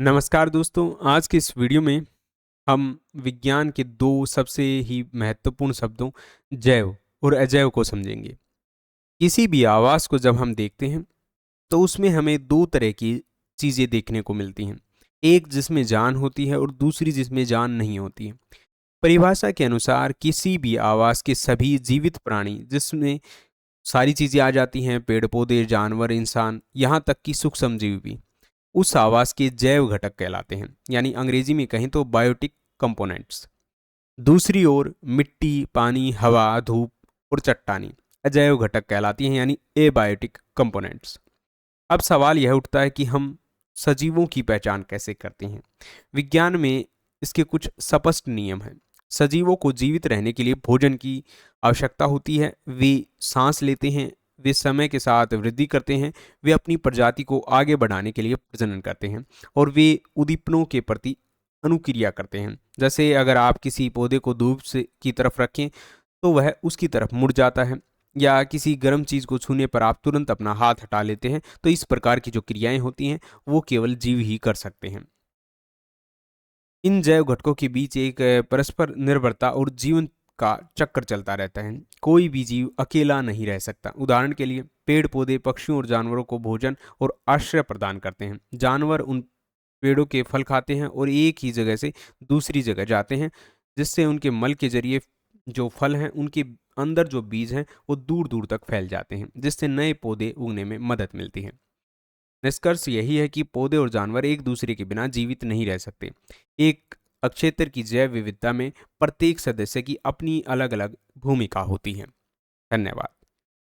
नमस्कार दोस्तों, आज के इस वीडियो में हम विज्ञान के 2 सबसे ही महत्वपूर्ण शब्दों जैव और अजैव को समझेंगे। किसी भी आवाज़ को जब हम देखते हैं, तो उसमें हमें 2 तरह की चीज़ें देखने को मिलती हैं। एक जिसमें जान होती है और दूसरी जिसमें जान नहीं होती है। परिभाषा के अनुसार किसी भी आवाज़ के सभी जीवित प्राणी जिसमें सारी चीज़ें आ जाती हैं, पेड़-पौधे, जानवर, इंसान, यहाँ तक कि सूक्ष्म जीव भी। उस आवाज के जैव घटक कहलाते हैं, यानी अंग्रेजी में कहें तो बायोटिक कंपोनेंट्स। दूसरी ओर मिट्टी, पानी, हवा, धूप और चट्टानी अजैव घटक कहलाती हैं, यानी एबायोटिक कंपोनेंट्स। अब सवाल यह उठता है कि हम सजीवों की पहचान कैसे करते हैं। विज्ञान में इसके कुछ स्पष्ट नियम हैं। सजीवों को जीवित रहने के लिए भोजन की आवश्यकता होती है, वे सांस लेते हैं, वे समय के साथ वृद्धि करते हैं, वे अपनी प्रजाति को आगे बढ़ाने के लिए प्रजनन करते हैं और वे उद्दीपनों के प्रति अनुक्रिया करते हैं। जैसे अगर आप किसी पौधे को धूप से की तरफ रखें, तो वह उसकी तरफ मुड़ जाता है, या किसी गर्म चीज़ को छूने पर आप तुरंत अपना हाथ हटा लेते हैं। तो इस प्रकार की जो क्रियाएं होती हैं, वो केवल जीव ही कर सकते हैं। इन जैव घटकों के बीच एक परस्पर निर्भरता और जीवन का चक्र चलता रहता है। कोई भी जीव अकेला नहीं रह सकता। उदाहरण के लिए पेड़ पौधे पक्षियों और जानवरों को भोजन और आश्रय प्रदान करते हैं। जानवर उन पेड़ों के फल खाते हैं और एक ही जगह से दूसरी जगह जाते हैं, जिससे उनके मल के जरिए जो फल हैं उनके अंदर जो बीज हैं वो दूर दूर तक फैल जाते हैं, जिससे नए पौधे उगने में मदद मिलती है। निष्कर्ष यही है कि पौधे और जानवर एक दूसरे के बिना जीवित नहीं रह सकते। एक अक्षेत्र की जैव विविधता में प्रत्येक सदस्य की अपनी अलग अलग भूमिका होती है। धन्यवाद।